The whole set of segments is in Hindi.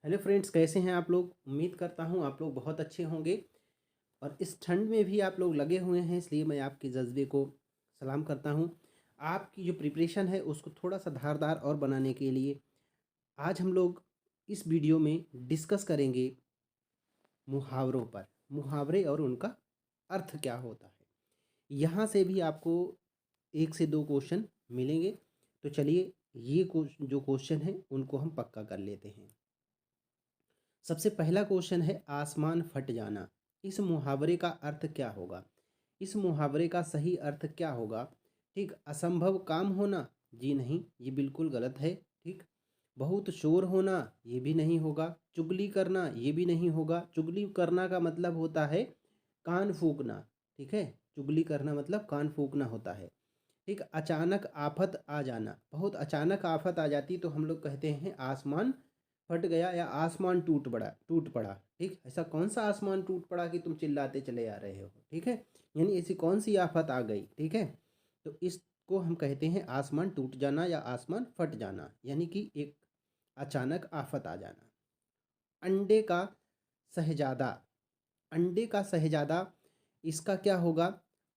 हेलो फ्रेंड्स, कैसे हैं आप लोग। उम्मीद करता हूं आप लोग बहुत अच्छे होंगे और इस ठंड में भी आप लोग लगे हुए हैं, इसलिए मैं आपके जज्बे को सलाम करता हूं। आपकी जो प्रिपरेशन है उसको थोड़ा सा धारदार और बनाने के लिए आज हम लोग इस वीडियो में डिस्कस करेंगे मुहावरों पर। मुहावरे और उनका अर्थ क्या होता है, यहाँ से भी आपको एक से दो क्वेश्चन मिलेंगे। तो चलिए, ये जो क्वेश्चन है उनको हम पक्का कर लेते हैं। सबसे पहला क्वेश्चन है आसमान फट जाना। इस मुहावरे का अर्थ क्या होगा। इस मुहावरे का सही अर्थ क्या होगा। ठीक, असंभव काम होना, जी नहीं, ये बिल्कुल गलत है। ठीक, बहुत शोर होना, ये भी नहीं होगा। चुगली करना, ये भी नहीं होगा। चुगली करना का मतलब होता है कान फूकना। ठीक है, चुगली करना मतलब कान फूकना होता है। ठीक, अचानक आफत आ जाना, बहुत अचानक आफत आ जाती तो हम लोग कहते हैं आसमान फट गया या आसमान टूट पड़ा। ठीक, ऐसा कौन सा आसमान टूट पड़ा कि तुम चिल्लाते चले आ रहे हो। ठीक है, यानी ऐसी कौन सी आफत आ गई। ठीक है, तो इसको हम कहते हैं आसमान टूट जाना या आसमान फट जाना, यानी कि एक अचानक आफत आ जाना। अंडे का शहजादा। अंडे का शहजादा, इसका क्या होगा।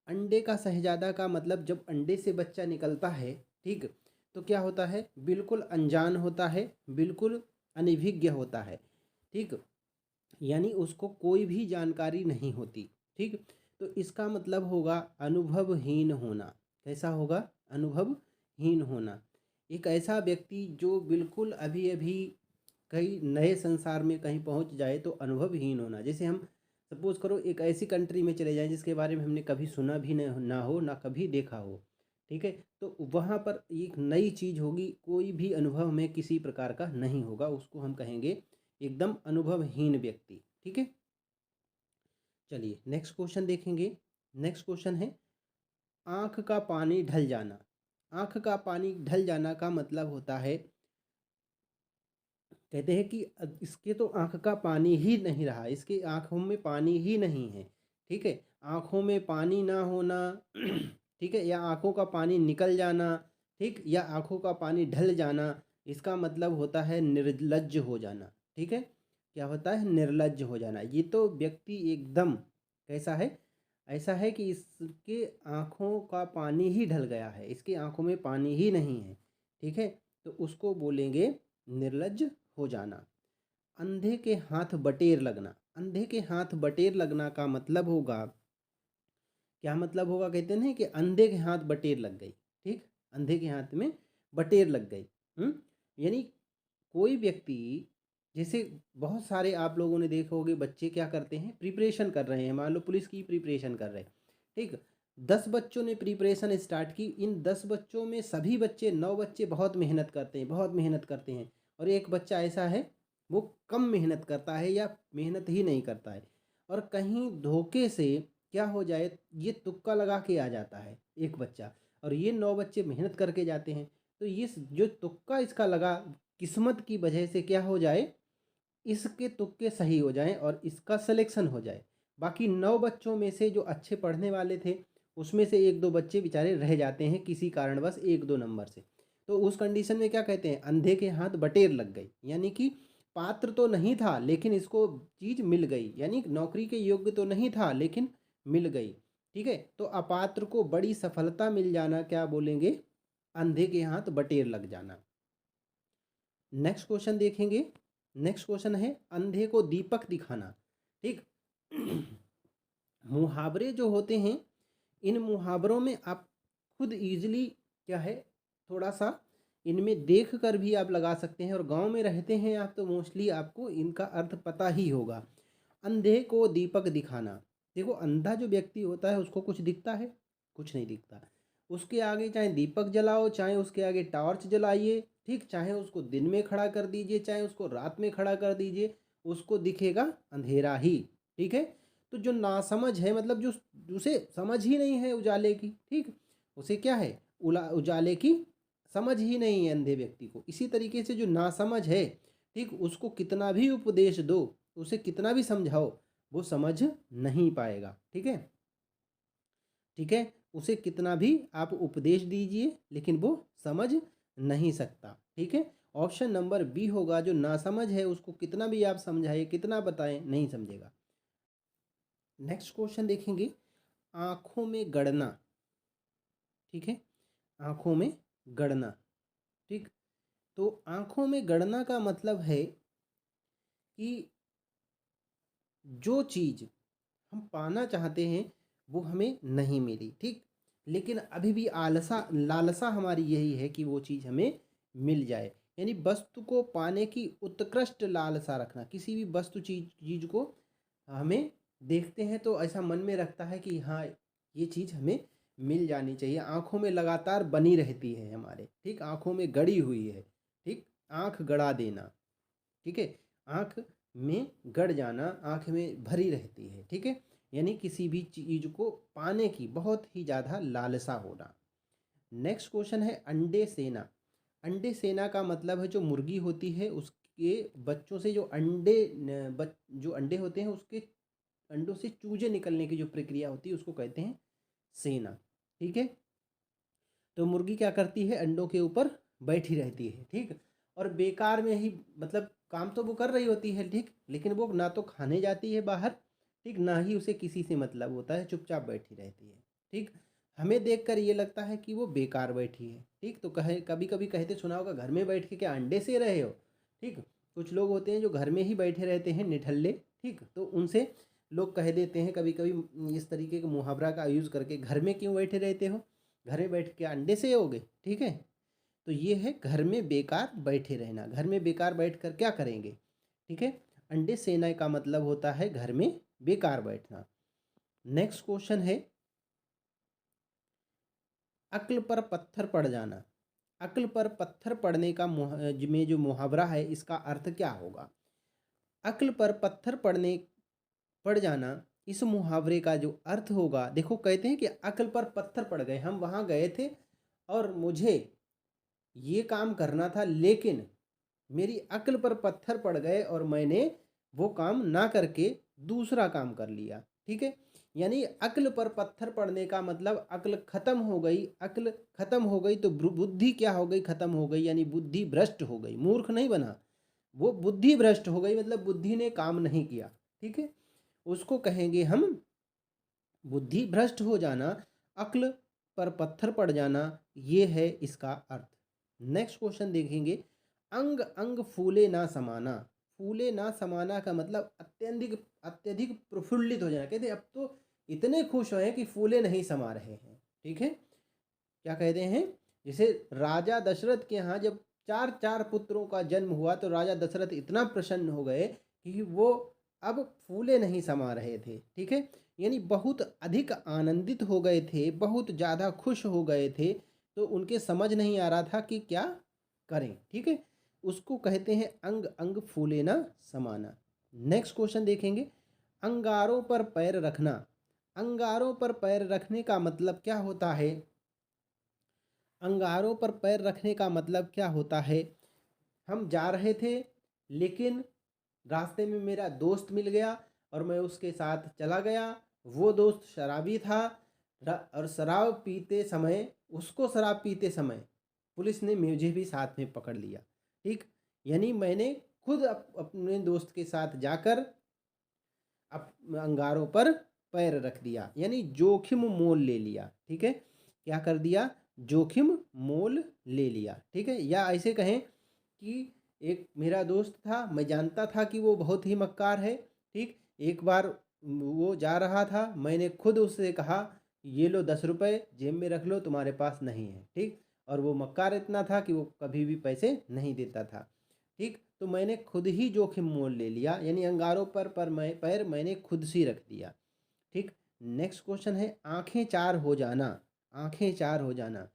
अंडे का शहजादा का मतलब जब अंडे से बच्चा निकलता है, ठीक, तो क्या होता है, बिल्कुल अनजान होता है, बिल्कुल अनभिज्ञ होता है। ठीक, यानी उसको कोई भी जानकारी नहीं होती। ठीक, तो इसका मतलब होगा अनुभवहीन होना। कैसा होगा, अनुभवहीन होना। एक ऐसा व्यक्ति जो बिल्कुल अभी अभी कहीं नए संसार में कहीं पहुंच जाए तो अनुभवहीन होना। जैसे हम सपोज करो एक ऐसी कंट्री में चले जाएं जिसके बारे में हमने कभी सुना भी ना हो, ना कभी देखा हो। ठीक है, तो वहाँ पर एक नई चीज़ होगी, कोई भी अनुभव में किसी प्रकार का नहीं होगा, उसको हम कहेंगे एकदम अनुभवहीन व्यक्ति। ठीक है, चलिए नेक्स्ट क्वेश्चन देखेंगे। नेक्स्ट क्वेश्चन है आँख का पानी ढल जाना। आँख का पानी ढल जाना का मतलब होता है, कहते हैं कि इसके तो आँख का पानी ही नहीं रहा, इसके आँखों में पानी ही नहीं है। ठीक है, आँखों में पानी ना होना ठीक है, या आँखों का पानी निकल जाना, ठीक, या आँखों का पानी ढल जाना, इसका मतलब होता है निर्लज्ज हो जाना। ठीक है, क्या होता है, निर्लज्ज हो जाना। ये तो व्यक्ति एकदम कैसा है, ऐसा है कि इसके आँखों का पानी ही ढल गया है, इसकी आँखों में पानी ही नहीं है। ठीक है, तो उसको बोलेंगे निर्लज्ज हो जाना। अंधे के हाथ बटेर लगना। अंधे के हाथ बटेर लगना का मतलब होगा, क्या मतलब होगा, कहते हैं कि अंधे के हाथ बटेर लग गई। ठीक, अंधे के हाथ में बटेर लग गई। यानी कोई व्यक्ति, जैसे बहुत सारे आप लोगों ने देखा होगे बच्चे क्या करते हैं, प्रिपरेशन कर रहे हैं, मान लो पुलिस की प्रिपरेशन कर रहे हैं। ठीक, 10 बच्चों ने प्रिपरेशन स्टार्ट की, इन 10 बच्चों में सभी बच्चे 9 बच्चे बहुत मेहनत करते हैं, बहुत मेहनत करते हैं, और एक बच्चा ऐसा है वो कम मेहनत करता है या मेहनत ही नहीं करता है, और कहीं धोखे से क्या हो जाए, ये तुक्का लगा के आ जाता है एक बच्चा, और ये 9 बच्चे मेहनत करके जाते हैं। तो ये जो तुक्का इसका लगा, किस्मत की वजह से क्या हो जाए, इसके तुक्के सही हो जाएं और इसका सिलेक्शन हो जाए। बाकी 9 बच्चों में से जो अच्छे पढ़ने वाले थे उसमें से एक दो बच्चे बेचारे रह जाते हैं किसी कारणवश, एक दो नंबर से। तो उस कंडीशन में क्या कहते हैं, अंधे के हाथ बटेर लग गई, यानी कि पात्र तो नहीं था लेकिन इसको चीज़ मिल गई, यानी नौकरी के योग्य तो नहीं था लेकिन मिल गई। ठीक है, तो अपात्र को बड़ी सफलता मिल जाना क्या बोलेंगे, अंधे के हाथ बटेर लग जाना। नेक्स्ट क्वेश्चन देखेंगे। नेक्स्ट क्वेश्चन है अंधे को दीपक दिखाना। ठीक, मुहावरे जो होते हैं, इन मुहावरों में आप खुद इजीली क्या है, थोड़ा सा इनमें देख कर भी आप लगा सकते हैं, और गांव में रहते हैं आप तो मोस्टली आपको इनका अर्थ पता ही होगा। अंधे को दीपक दिखाना, देखो अंधा जो व्यक्ति होता है उसको कुछ दिखता है, कुछ नहीं दिखता। उसके आगे चाहे दीपक जलाओ, चाहे उसके आगे टॉर्च जलाइए, ठीक, चाहे उसको दिन में खड़ा कर दीजिए, चाहे उसको रात में खड़ा कर दीजिए, उसको दिखेगा अंधेरा ही। ठीक है, तो जो नासमझ है, मतलब जो उसे समझ ही नहीं है उजाले की, ठीक, उसे क्या है, उजाले की समझ ही नहीं है अंधे व्यक्ति को। इसी तरीके से जो नासमझ है, ठीक, उसको कितना भी उपदेश दो, उसे कितना भी समझाओ, वो समझ नहीं पाएगा। ठीक है, ठीक है, उसे कितना भी आप उपदेश दीजिए लेकिन वो समझ नहीं सकता। ठीक है, ऑप्शन नंबर बी होगा। जो नासमझ है उसको कितना भी आप समझाइए, कितना बताएं, नहीं समझेगा। नेक्स्ट क्वेश्चन देखेंगे, आँखों में गड़ना। ठीक है, आँखों में गड़ना। ठीक, तो आँखों में गड़ना का मतलब है कि जो चीज़ हम पाना चाहते हैं वो हमें नहीं मिली। ठीक, लेकिन अभी भी लालसा हमारी यही है कि वो चीज़ हमें मिल जाए। यानी वस्तु को पाने की उत्कृष्ट लालसा रखना। किसी भी वस्तु चीज़ को हमें देखते हैं तो ऐसा मन में रखता है कि हाँ, ये चीज़ हमें मिल जानी चाहिए। आँखों में लगातार बनी रहती है हमारे। ठीक, आँखों में गड़ी हुई है। ठीक, आँख गड़ा देना। ठीक है, आँख में गड़ जाना, आँख में भरी रहती है। ठीक है, यानी किसी भी चीज़ को पाने की बहुत ही ज़्यादा लालसा होना। नेक्स्ट क्वेश्चन है, अंडे सेना। अंडे सेना का मतलब है जो मुर्गी होती है उसके बच्चों से जो अंडे होते हैं उसके अंडों से चूजे निकलने की जो प्रक्रिया होती है उसको कहते हैं सेना। ठीक है, तो मुर्गी क्या करती है, अंडों के ऊपर बैठी रहती है। ठीक, और बेकार में ही, मतलब काम तो वो कर रही होती है। ठीक, लेकिन वो ना तो खाने जाती है बाहर, ठीक, ना ही उसे किसी से मतलब होता है, चुपचाप बैठी रहती है। ठीक, हमें देखकर ये लगता है कि वो बेकार बैठी है। ठीक, तो कभी कभी कहते सुना होगा, घर में बैठ के क्या अंडे से रहे हो। ठीक, कुछ लोग होते हैं जो घर में ही बैठे रहते हैं निठल्ले। ठीक, तो उनसे लोग कह देते हैं कभी कभी इस तरीके के मुहावरा का यूज़ करके, घर में क्यों बैठे रहते हो, घर में बैठ के अंडे से होगे। ठीक है, तो ये है घर में बेकार बैठे रहना। घर में बेकार बैठ कर क्या करेंगे। ठीक है, अंडे सेना का मतलब होता है घर में बेकार बैठना। नेक्स्ट क्वेश्चन है, अक्ल पर पत्थर पड़ जाना। अक्ल पर पत्थर पड़ने का में जो मुहावरा है इसका अर्थ क्या होगा। अक्ल पर पत्थर पड़ जाना, इस मुहावरे का जो अर्थ होगा, देखो कहते हैं कि अक्ल पर पत्थर पड़ गए। हम वहाँ गए थे और मुझे ये काम करना था, लेकिन मेरी अक्ल पर पत्थर पड़ गए और मैंने वो काम ना करके दूसरा काम कर लिया। ठीक है, यानी अक्ल पर पत्थर पड़ने का मतलब अक्ल खत्म हो गई। अक्ल खत्म हो गई तो बुद्धि क्या हो गई, खत्म हो गई, यानी बुद्धि भ्रष्ट हो गई। मूर्ख नहीं बना, वो बुद्धि भ्रष्ट हो गई, मतलब बुद्धि ने काम नहीं किया। ठीक है, उसको कहेंगे हम बुद्धि भ्रष्ट हो जाना, अक्ल पर पत्थर पड़ जाना, ये है इसका अर्थ। नेक्स्ट क्वेश्चन देखेंगे, अंग अंग फूले ना समाना। फूले ना समाना का मतलब अत्यधिक अत्यधिक प्रफुल्लित हो जाना। कहते हैं अब तो इतने खुश हैं कि फूले नहीं समा रहे हैं। ठीक है, क्या कहते हैं, जैसे राजा दशरथ के यहाँ जब चार चार पुत्रों का जन्म हुआ तो राजा दशरथ इतना प्रसन्न हो गए कि वो अब फूले नहीं समा रहे थे। ठीक है, यानी बहुत अधिक आनंदित हो गए थे, बहुत ज़्यादा खुश हो गए थे, तो उनके समझ नहीं आ रहा था कि क्या करें। ठीक है, उसको कहते हैं अंग अंग फूले ना समाना। नेक्स्ट क्वेश्चन देखेंगे, अंगारों पर पैर रखना। अंगारों पर पैर रखने का मतलब क्या होता है। अंगारों पर पैर रखने का मतलब क्या होता है, हम जा रहे थे लेकिन रास्ते में मेरा दोस्त मिल गया और मैं उसके साथ चला गया। वो दोस्त शराबी था और शराब पीते समय पुलिस ने मुझे भी साथ में पकड़ लिया। ठीक, यानी मैंने खुद अपने दोस्त के साथ जाकर अंगारों पर पैर रख दिया, यानी जोखिम मोल ले लिया। ठीक है, क्या कर दिया, जोखिम मोल ले लिया। ठीक है, या ऐसे कहें कि एक मेरा दोस्त था, मैं जानता था कि वो बहुत ही मक्कार है। ठीक, एक बार वो जा रहा था, मैंने खुद उससे कहा ये लो 10 रुपये जेब में रख लो, तुम्हारे पास नहीं है। ठीक, और वो मक्कार इतना था कि वो कभी भी पैसे नहीं देता था। ठीक, तो मैंने खुद ही जोखिम मोल ले लिया, यानी अंगारों पर पैर मैंने खुद से रख दिया। ठीक, नेक्स्ट क्वेश्चन है, आंखें चार हो जाना। आंखें चार हो जाना।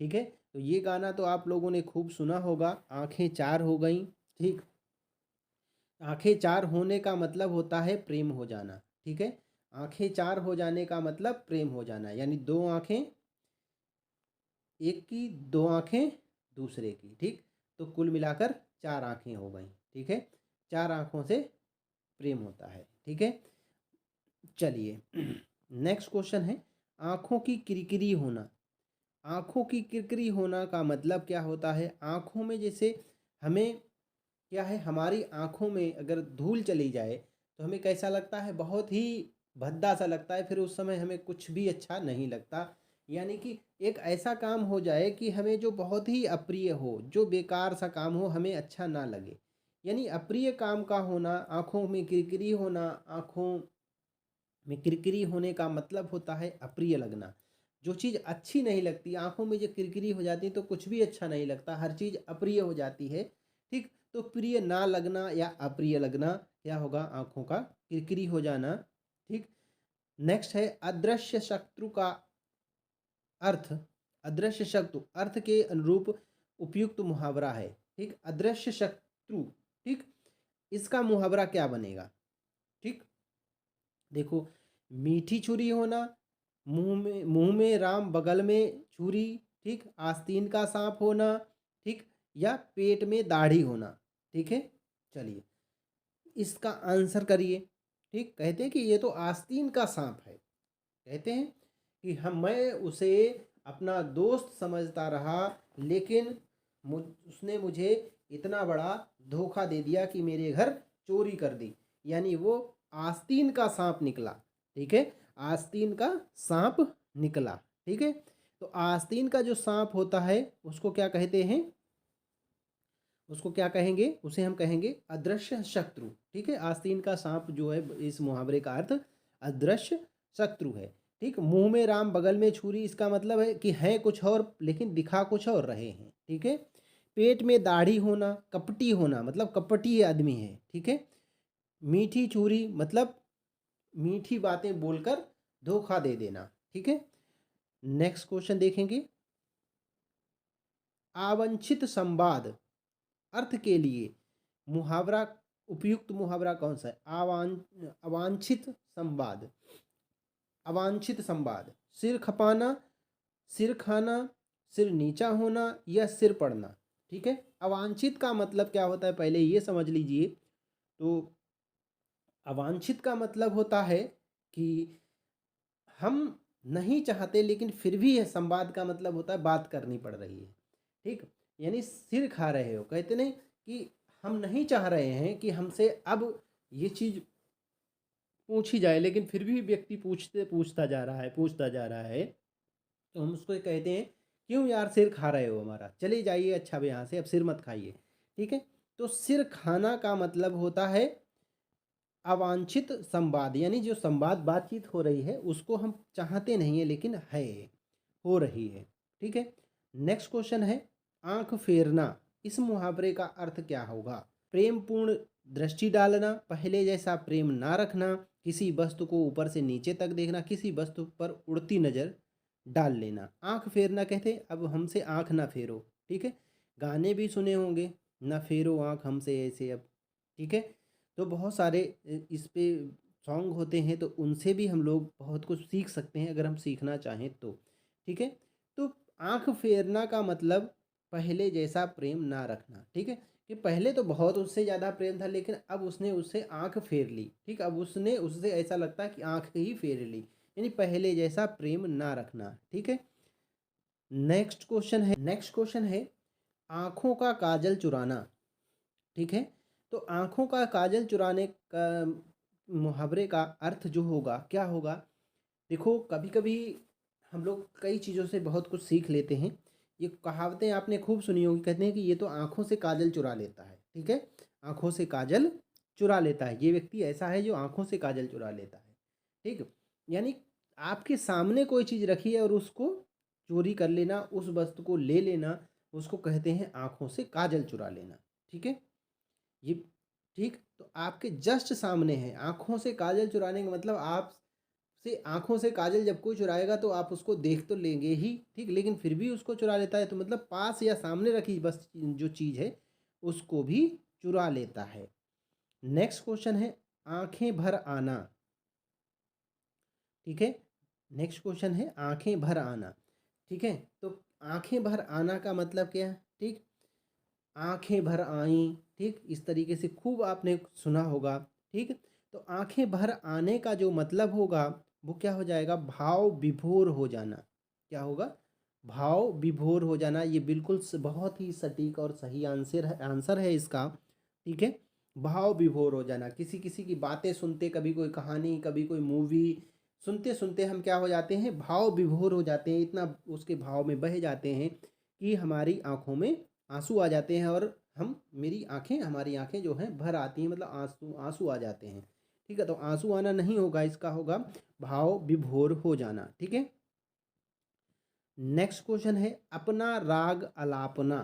ठीक है, तो ये गाना तो आप लोगों ने खूब सुना होगा, आंखें चार हो गई। ठीक, आंखें चार होने का मतलब होता है प्रेम हो जाना। ठीक है, आंखें चार हो जाने का मतलब प्रेम हो जाना, यानी दो आंखें, एक की दो आंखें दूसरे की। ठीक, तो कुल मिलाकर चार आंखें हो गई। ठीक है, चार आंखों से प्रेम होता है। ठीक है, चलिए नेक्स्ट क्वेश्चन है, आंखों की किरकिरी होना। आंखों की किरकिरी होना का मतलब क्या होता है, आंखों में जैसे हमें क्या है, हमारी आँखों में अगर धूल चली जाए तो हमें कैसा लगता है, बहुत ही भद्दा सा लगता है, फिर उस समय हमें कुछ भी अच्छा नहीं लगता। यानी कि एक ऐसा काम हो जाए कि हमें जो बहुत ही अप्रिय हो, जो बेकार सा काम हो, हमें अच्छा ना लगे। यानी अप्रिय काम का होना, आँखों में किरकिरी होना, आँखों में किरकिरी होने का मतलब होता है अप्रिय लगना। जो चीज़ अच्छी नहीं लगती, आँखों में जो किरकिरी हो जाती है तो कुछ भी अच्छा नहीं लगता, हर चीज़ अप्रिय हो जाती है। ठीक, तो प्रिय ना लगना या अप्रिय लगना क्या होगा, आँखों का किरकिरी हो जाना। ठीक, नेक्स्ट है अदृश्य शत्रु का अर्थ। अदृश्य शत्रु अर्थ के अनुरूप उपयुक्त मुहावरा है। ठीक, अदृश्य शत्रु। ठीक, इसका मुहावरा क्या बनेगा। ठीक, देखो, मीठी छुरी होना, मुंह में राम बगल में छुरी। ठीक, आस्तीन का सांप होना। ठीक, या पेट में दाढ़ी होना। ठीक है, चलिए इसका आंसर करिए। ठीक, कहते हैं कि ये तो आस्तीन का सांप है। कहते हैं कि मैं उसे अपना दोस्त समझता रहा, लेकिन उसने मुझे इतना बड़ा धोखा दे दिया कि मेरे घर चोरी कर दी। यानी वो आस्तीन का सांप निकला। ठीक है, आस्तीन का सांप निकला। ठीक है, तो आस्तीन का जो सांप होता है उसको क्या कहते हैं, उसको क्या कहेंगे, उसे हम कहेंगे अदृश्य शत्रु। ठीक है, आस्तीन का सांप जो है, इस मुहावरे का अर्थ अदृश्य शत्रु है। ठीक, मुंह में राम बगल में छुरी, इसका मतलब है कि है कुछ और लेकिन दिखा कुछ और रहे हैं। ठीक है, पेट में दाढ़ी होना, कपटी होना, मतलब कपटी आदमी है। ठीक है, मीठी छुरी मतलब मीठी बातें बोलकर धोखा दे देना। ठीक है, नेक्स्ट क्वेश्चन देखेंगे। अवांछित संवाद अर्थ के लिए मुहावरा, उपयुक्त मुहावरा कौन सा है। अवांछित संवाद। अवांछित संवाद, सिर खपाना, सिर खाना, सिर नीचा होना या सिर पड़ना। ठीक है, अवांछित का मतलब क्या होता है, पहले ये समझ लीजिए। तो अवांछित का मतलब होता है कि हम नहीं चाहते लेकिन फिर भी यह संवाद का मतलब होता है बात करनी पड़ रही है। ठीक, यानी सिर खा रहे हो, कहते नहीं कि हम नहीं चाह रहे हैं कि हमसे अब ये चीज़ पूछी जाए, लेकिन फिर भी व्यक्ति पूछता जा रहा है, पूछता जा रहा है, तो हम उसको कहते हैं क्यों यार सिर खा रहे हो हमारा, चले जाइए अच्छा अब यहाँ से, अब सिर मत खाइए। ठीक है, तो सिर खाना का मतलब होता है अवांछित संवाद, यानी जो संवाद बातचीत हो रही है उसको हम चाहते नहीं है लेकिन है, हो रही है। ठीक है, नेक्स्ट क्वेश्चन है आंख फेरना। इस मुहावरे का अर्थ क्या होगा। प्रेम पूर्ण दृष्टि डालना, पहले जैसा प्रेम ना रखना, किसी वस्तु को ऊपर से नीचे तक देखना, किसी वस्तु पर उड़ती नज़र डाल लेना। आंख फेरना कहते अब हमसे आंख ना फेरो। ठीक है, गाने भी सुने होंगे, ना फेरो आंख हमसे ऐसे अब। ठीक है, तो बहुत सारे इस पे सॉन्ग होते हैं, तो उनसे भी हम लोग बहुत कुछ सीख सकते हैं अगर हम सीखना चाहें तो। ठीक है, तो आंख फेरना का मतलब पहले जैसा प्रेम ना रखना। ठीक है, कि पहले तो बहुत उससे ज़्यादा प्रेम था लेकिन अब उसने उससे आंख फेर ली। ठीक, अब उसने उससे ऐसा लगता है कि आंख ही फेर ली, यानी पहले जैसा प्रेम ना रखना। ठीक है, नेक्स्ट क्वेश्चन है आंखों का काजल चुराना। ठीक है, तो आँखों का काजल चुराने का मुहावरे का अर्थ जो होगा क्या होगा। देखो, कभी कभी हम लोग कई चीज़ों से बहुत कुछ सीख लेते हैं। ये कहावतें आपने खूब सुनी होगी, कहते हैं कि ये तो आँखों से काजल चुरा लेता है। ठीक है, आँखों से काजल चुरा लेता है, ये व्यक्ति ऐसा है जो आँखों से काजल चुरा लेता है। ठीक, यानी आपके सामने कोई चीज़ रखी है और उसको चोरी कर लेना, उस वस्तु को ले लेना, उसको कहते हैं आँखों से काजल चुरा लेना। ठीक है, ये ठीक, तो आपके जस्ट सामने है, आँखों से काजल चुराने का मतलब आप से आँखों से काजल जब कोई चुराएगा तो आप उसको देख तो लेंगे ही। ठीक, लेकिन फिर भी उसको चुरा लेता है, तो मतलब पास या सामने रखी बस जो चीज़ है उसको भी चुरा लेता है। नेक्स्ट क्वेश्चन है आंखें भर आना। ठीक है, नेक्स्ट क्वेश्चन है आंखें भर आना। ठीक है, तो आंखें भर आना का मतलब क्या है। ठीक, आंखें भर आईं। ठीक, इस तरीके से खूब आपने सुना होगा। ठीक, तो आंखें भर आने का जो मतलब होगा वो क्या हो जाएगा, भाव विभोर हो जाना। क्या होगा, भाव विभोर हो जाना, ये बिल्कुल बहुत ही सटीक और सही आंसर है इसका। ठीक है, भाव विभोर हो जाना, किसी किसी की बातें सुनते, कभी कोई कहानी, कभी कोई मूवी सुनते सुनते हम क्या हो जाते हैं, भाव विभोर हो जाते हैं, इतना उसके भाव में बह जाते हैं कि हमारी आंखों में आंसू आ जाते हैं, और हमारी आंखें जो हैं भर आती हैं, मतलब आंसू आंसू आ जाते हैं। ठीक है, तो आंसू आना नहीं होगा, इसका होगा भाव विभोर हो जाना। ठीक है, नेक्स्ट क्वेश्चन है अपना राग अलापना।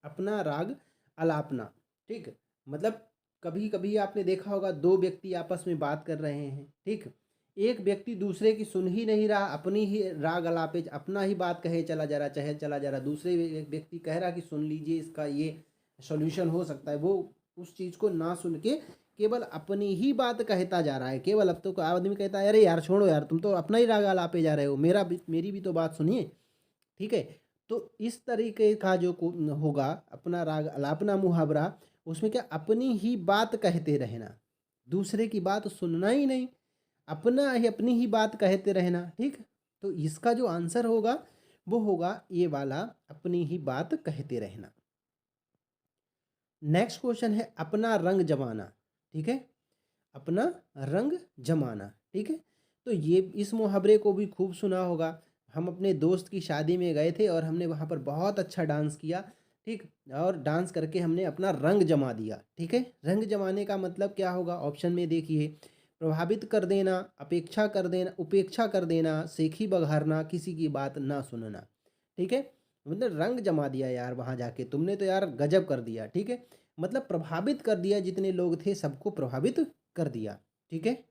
अपना राग अलापना, ठीक, मतलब कभी कभी आपने देखा होगा दो व्यक्ति आपस में बात कर रहे हैं, ठीक, एक व्यक्ति दूसरे की सुन ही नहीं रहा, अपनी ही राग अलापे, अपना ही बात कहे चला जा रहा, चाहे चला जा रहा, दूसरे व्यक्ति कह रहा कि सुन लीजिए इसका ये सॉल्यूशन हो सकता है, वो उस चीज़ को ना सुन के केवल अपनी ही बात कहता जा रहा है। केवल अब तो आदमी कहता है अरे यार छोड़ो यार, तुम तो अपना ही राग अलापे जा रहे हो, मेरी भी तो बात सुनिए। ठीक है, तो इस तरीके का जो होगा अपना राग अलापना मुहावरा, उसमें क्या अपनी ही बात कहते रहना, दूसरे की बात सुनना ही नहीं, अपनी ही बात कहते रहना। ठीक, तो इसका जो आंसर होगा वो होगा ये वाला, अपनी ही बात कहते रहना। नेक्स्ट क्वेश्चन है अपना रंग जमाना। ठीक है, अपना रंग जमाना। ठीक है, तो ये इस मुहावरे को भी खूब सुना होगा। हम अपने दोस्त की शादी में गए थे और हमने वहाँ पर बहुत अच्छा डांस किया। ठीक, और डांस करके हमने अपना रंग जमा दिया। ठीक है, रंग जमाने का मतलब क्या होगा, ऑप्शन में देखिए, प्रभावित कर देना, अपेक्षा कर देना, उपेक्षा कर देना, सेखी बघारना, किसी की बात ना सुनना। ठीक है, मतलब रंग जमा दिया यार, वहाँ जाके तुमने तो यार गजब कर दिया। ठीक है, मतलब प्रभावित कर दिया, जितने लोग थे सबको प्रभावित कर दिया। ठीक है,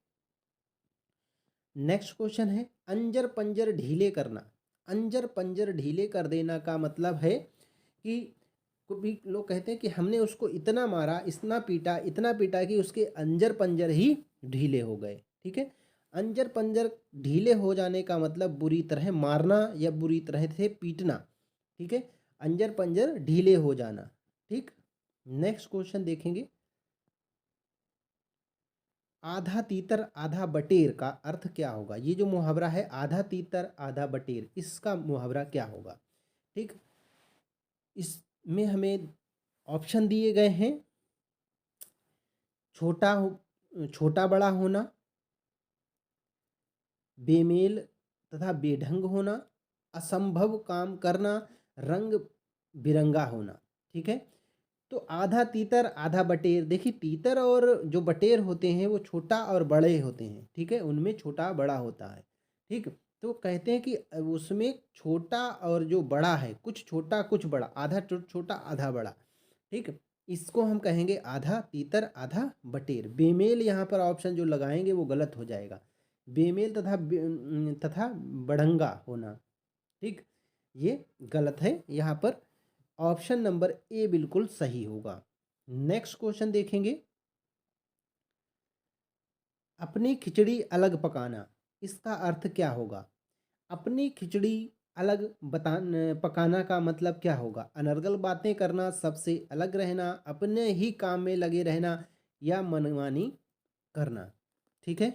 नेक्स्ट क्वेश्चन है अंजर पंजर ढीले करना। अंजर पंजर ढीले कर देना का मतलब है कि भी लोग कहते हैं कि हमने उसको इतना पीटा कि उसके अंजर पंजर ही ढीले हो गए। ठीक है, अंजर पंजर ढीले हो जाने का मतलब बुरी तरह मारना या बुरी तरह से पीटना। ठीक है, अंजर पंजर ढीले हो जाना। ठीक, नेक्स्ट क्वेश्चन देखेंगे, आधा तीतर आधा बटेर का अर्थ क्या होगा। ये जो मुहावरा है आधा तीतर आधा बटेर, इसका मुहावरा क्या होगा। ठीक, इसमें हमें ऑप्शन दिए गए हैं, छोटा बड़ा होना, बेमेल तथा बेढंग होना, असंभव काम करना, रंग बिरंगा होना। ठीक है, तो आधा तीतर आधा बटेर, देखिए तीतर और जो बटेर होते हैं वो छोटा और बड़े होते हैं। ठीक है, उनमें छोटा बड़ा होता है। ठीक, तो कहते हैं कि उसमें छोटा और जो बड़ा है, कुछ छोटा कुछ बड़ा, आधा छोटा आधा बड़ा। ठीक, इसको हम कहेंगे आधा तीतर आधा बटेर। बेमेल यहाँ पर ऑप्शन जो लगाएंगे वो गलत हो जाएगा, बेमेल तथा बड़ंगा होना। ठीक, ये गलत है, यहाँ पर ऑप्शन नंबर ए बिल्कुल सही होगा। नेक्स्ट क्वेश्चन देखेंगे, अपनी खिचड़ी अलग पकाना, इसका अर्थ क्या होगा। अपनी खिचड़ी अलग पकाना का मतलब क्या होगा, अनर्गल बातें करना, सबसे अलग रहना, अपने ही काम में लगे रहना, या मनमानी करना। ठीक है,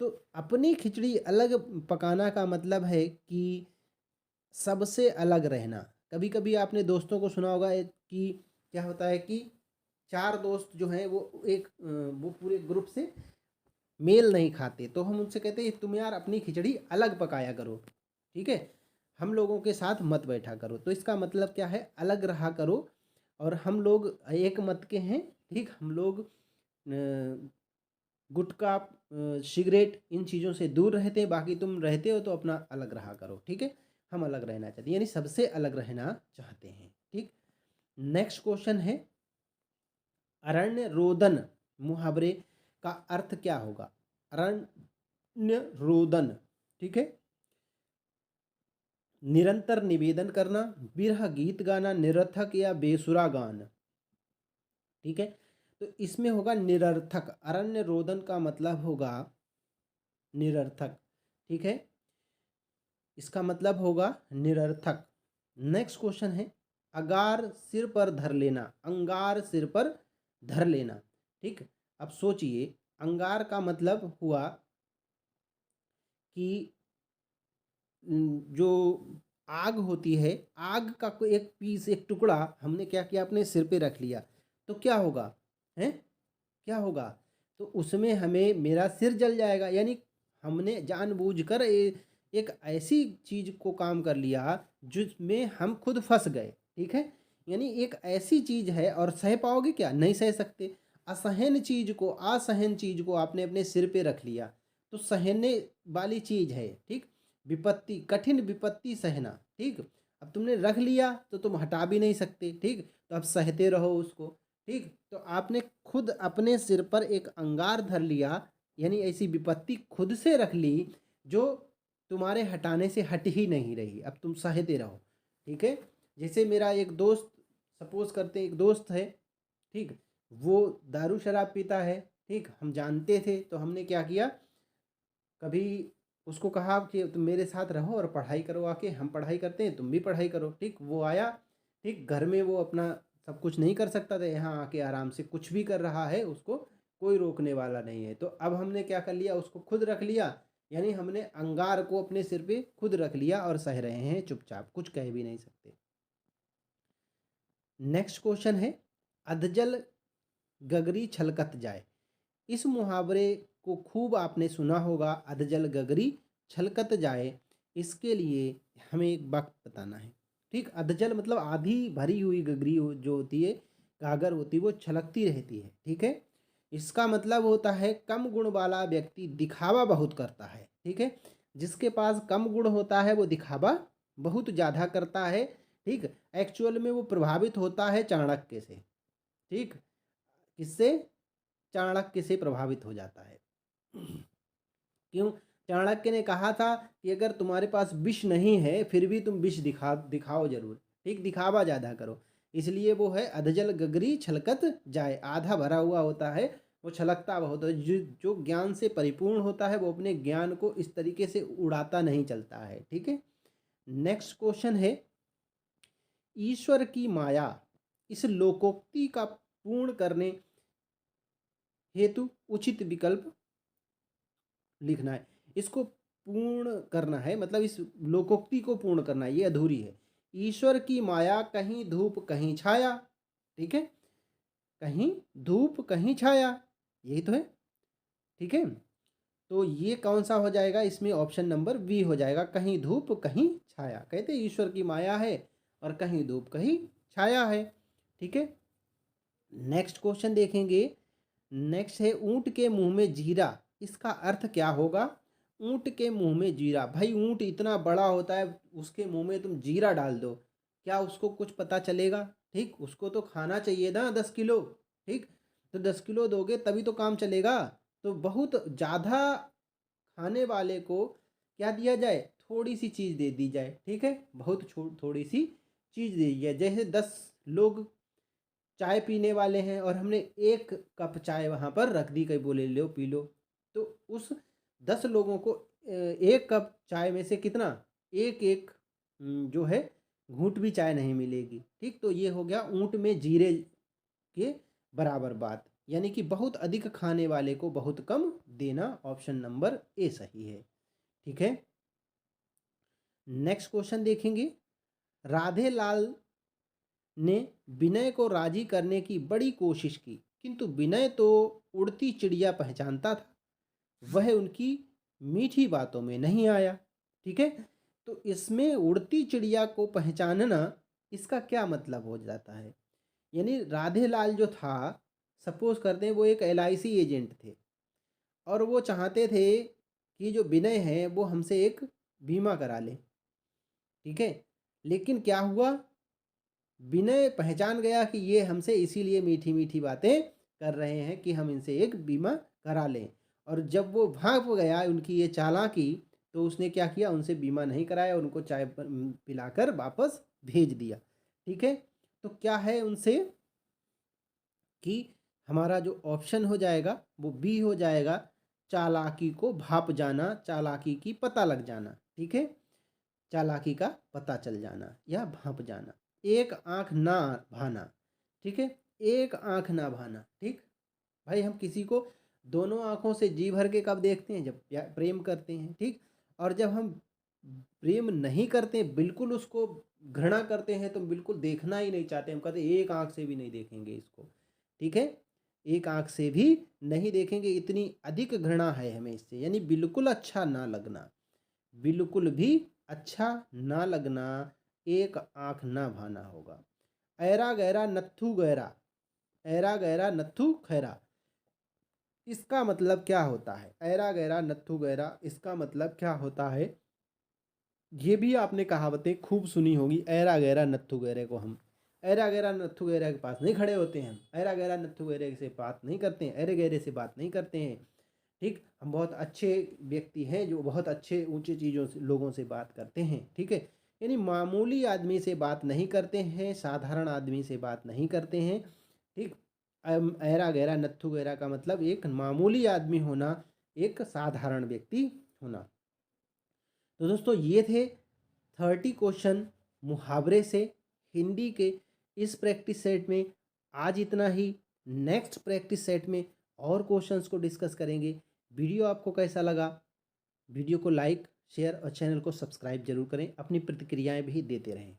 तो अपनी खिचड़ी अलग पकाना का मतलब है कि सबसे अलग रहना। कभी कभी आपने दोस्तों को सुना होगा कि क्या होता है कि चार दोस्त जो हैं वो पूरे ग्रुप से मेल नहीं खाते, तो हम उनसे कहते हैं तुम यार अपनी खिचड़ी अलग पकाया करो। ठीक है, हम लोगों के साथ मत बैठा करो, तो इसका मतलब क्या है, अलग रहा करो, और हम लोग एक मत के हैं। ठीक, हम लोग गुटखा सिगरेट इन चीज़ों से दूर रहते हैं, बाकी तुम रहते हो तो अपना अलग रहा करो। ठीक है, हम अलग रहना चाहते हैं, यानी सबसे अलग रहना चाहते हैं। ठीक, नेक्स्ट क्वेश्चन है अरण्य रोदन मुहावरे का अर्थ क्या होगा। अरण्य रोदन, ठीक है, निरंतर निवेदन करना, बिरह गीत गाना, निरर्थक या बेसुरा गान। ठीक है, तो इसमें होगा निरर्थक, अरण्य रोदन का मतलब होगा निरर्थक। ठीक है, इसका मतलब होगा निरर्थक। नेक्स्ट क्वेश्चन है अगार सिर पर धर लेना, अंगार सिर पर धर लेना। ठीक, अब सोचिए, अंगार का मतलब हुआ कि जो आग होती है, आग का कोई एक पीस, एक टुकड़ा हमने क्या किया, अपने सिर पे रख लिया, तो क्या होगा, हैं, क्या होगा? तो उसमें हमें मेरा सिर जल जाएगा। यानी हमने जानबूझकर एक ऐसी चीज़ को काम कर लिया जिसमें हम खुद फंस गए, ठीक है। यानी एक ऐसी चीज़ है, और सह पाओगे क्या? नहीं सह सकते। असहन चीज़ को आपने अपने सिर पे रख लिया, तो सहने वाली चीज़ है, ठीक। विपत्ति, कठिन विपत्ति सहना, ठीक। अब तुमने रख लिया तो तुम हटा भी नहीं सकते, ठीक। तो अब सहते रहो उसको, ठीक। तो आपने खुद अपने सिर पर एक अंगार धर लिया, यानी ऐसी विपत्ति खुद से रख ली जो तुम्हारे हटाने से हट ही नहीं रही, अब तुम सहते रहो, ठीक है। जैसे मेरा एक दोस्त, सपोज करते हैं एक दोस्त है, ठीक, वो दारू शराब पीता है, ठीक, हम जानते थे, तो हमने क्या किया, कभी उसको कहा कि तुम मेरे साथ रहो और पढ़ाई करो आके, हम पढ़ाई करते हैं, तुम भी पढ़ाई करो, ठीक। वो आया, ठीक, घर में वो अपना सब कुछ नहीं कर सकता था, यहाँ आके आराम से कुछ भी कर रहा है, उसको कोई रोकने वाला नहीं है। तो अब हमने क्या कर लिया, उसको खुद रख लिया, यानी हमने अंगार को अपने सिर पे खुद रख लिया और सह रहे हैं चुपचाप, कुछ कह भी नहीं सकते। नेक्स्ट क्वेश्चन है, अधजल गगरी छलकत जाए। इस मुहावरे को खूब आपने सुना होगा, अधजल गगरी छलकत जाए। इसके लिए हमें एक वक्त बताना है, ठीक। अधजल मतलब आधी भरी हुई गगरी जो होती है, गागर होती है, वो छलकती रहती है, ठीक है। इसका मतलब होता है कम गुण वाला व्यक्ति दिखावा बहुत करता है, ठीक है। जिसके पास कम गुण होता है वो दिखावा बहुत ज़्यादा करता है, ठीक। एक्चुअल में वो प्रभावित होता है चाणक्य से, ठीक। किससे? चाणक्य से प्रभावित हो जाता है। क्यों? चाणक्य ने कहा था कि अगर तुम्हारे पास विष नहीं है फिर भी तुम विष दिखाओ जरूर, ठीक, दिखावा ज़्यादा करो। इसलिए वो है अधजल गगरी छलकत जाए, आधा भरा हुआ होता है, वो छलकता बहुत है। जो ज्ञान से परिपूर्ण होता है वो अपने ज्ञान को इस तरीके से उड़ाता नहीं चलता है, ठीक है। नेक्स्ट क्वेश्चन है, ईश्वर की माया, इस लोकोक्ति का पूर्ण करने हेतु उचित विकल्प लिखना है। इसको पूर्ण करना है, मतलब इस लोकोक्ति को पूर्ण करना है, ये अधूरी है। ईश्वर की माया कहीं धूप कहीं छाया, ठीक है, कहीं धूप कहीं छाया, यही तो है, ठीक है। तो ये कौन सा हो जाएगा? इसमें ऑप्शन नंबर बी हो जाएगा, कहीं धूप कहीं छाया। कहते ईश्वर की माया है और कहीं धूप कहीं छाया है, ठीक है। नेक्स्ट क्वेश्चन देखेंगे। नेक्स्ट है, ऊंट के मुंह में जीरा, इसका अर्थ क्या होगा? ऊंट के मुंह में जीरा, भाई ऊंट इतना बड़ा होता है, उसके मुंह में तुम जीरा डाल दो, क्या उसको कुछ पता चलेगा? ठीक, उसको तो खाना चाहिए ना 10 किलो, ठीक, तो 10 किलो दोगे तभी तो काम चलेगा। तो बहुत ज़्यादा खाने वाले को क्या दिया जाए? थोड़ी सी चीज़ दे दी जाए, ठीक है, बहुत थोड़ी सी चीज़ दे दी जाए। जैसे 10 लोग चाय पीने वाले हैं और हमने 1 कप चाय वहाँ पर रख दी, कहीं बोले लो पी लो, तो उस 10 लोगों को 1 कप चाय में से कितना, एक एक जो है घूंट भी चाय नहीं मिलेगी, ठीक। तो ये हो गया ऊंट में जीरे के बराबर बात, यानी कि बहुत अधिक खाने वाले को बहुत कम देना। ऑप्शन नंबर ए सही है, ठीक है। नेक्स्ट क्वेश्चन देखेंगे। राधे लाल ने विनय को राजी करने की बड़ी कोशिश की, किंतु विनय तो उड़ती चिड़िया पहचानता था, वह उनकी मीठी बातों में नहीं आया, ठीक है। तो इसमें उड़ती चिड़िया को पहचानना, इसका क्या मतलब हो जाता है? यानी राधे लाल जो था, सपोज करते हैं वो एक LIC एजेंट थे और वो चाहते थे कि जो विनय है वो हमसे एक बीमा करा ले, ठीक है। लेकिन क्या हुआ, विनय पहचान गया कि ये हमसे इसीलिए मीठी मीठी बातें कर रहे हैं कि हम इनसे एक बीमा करा लें, और जब वो भाग गया उनकी ये चालाकी, तो उसने क्या किया, उनसे बीमा नहीं कराया, उनको चाय पिलाकर वापस भेज दिया, ठीक है। तो क्या है उनसे कि हमारा जो ऑप्शन हो जाएगा वो बी हो जाएगा, चालाकी को भाप जाना, चालाकी की पता लग जाना, ठीक है, चालाकी का पता चल जाना या भाप जाना। एक आंख ना भाना, ठीक है, एक आंख ना भाना, ठीक। भाई हम किसी को दोनों आंखों से जी भर के कब देखते हैं? जब प्रेम करते हैं, ठीक। और जब हम प्रेम नहीं करते, बिल्कुल उसको घृणा करते हैं, तो बिल्कुल देखना ही नहीं चाहते। हम कहते एक आँख से भी नहीं देखेंगे इसको, ठीक है? एक आँख से भी नहीं देखेंगे, इतनी अधिक घृणा है हमें इससे, यानी बिल्कुल अच्छा ना लगना, बिल्कुल भी अच्छा ना लगना, एक आँख ना भाना होगा। ऐरा गैरा नत्थू गैरा, ऐरा गैरा नत्थू खैरा, इसका मतलब क्या होता है? ऐरा गैरा नत्थू गैरा, इसका मतलब क्या होता है? ये भी आपने कहावतें खूब सुनी होगी। ऐरा गैरा नत्थू गैरे को हम ऐरा गैरा नत्थू गैरा के पास नहीं खड़े होते हैं, हम ऐरा गैरा नत्थू गैरे से बात नहीं करते हैं, ऐरे गैरे से बात नहीं करते हैं, ठीक। हम बहुत अच्छे व्यक्ति हैं जो बहुत अच्छे ऊंचे चीज़ों से लोगों से बात करते हैं, ठीक है। यानी मामूली आदमी से बात नहीं करते हैं, साधारण आदमी से बात नहीं करते हैं, ठीक। ऐरा गैरा नत्थू गैरा का मतलब एक मामूली आदमी होना, एक साधारण व्यक्ति होना। तो दोस्तों ये थे 30 क्वेश्चन मुहावरे से हिंदी के इस प्रैक्टिस सेट में। आज इतना ही। नेक्स्ट प्रैक्टिस सेट में और क्वेश्चंस को डिस्कस करेंगे। वीडियो आपको कैसा लगा? वीडियो को लाइक शेयर और चैनल को सब्सक्राइब जरूर करें। अपनी प्रतिक्रियाएं भी देते रहें।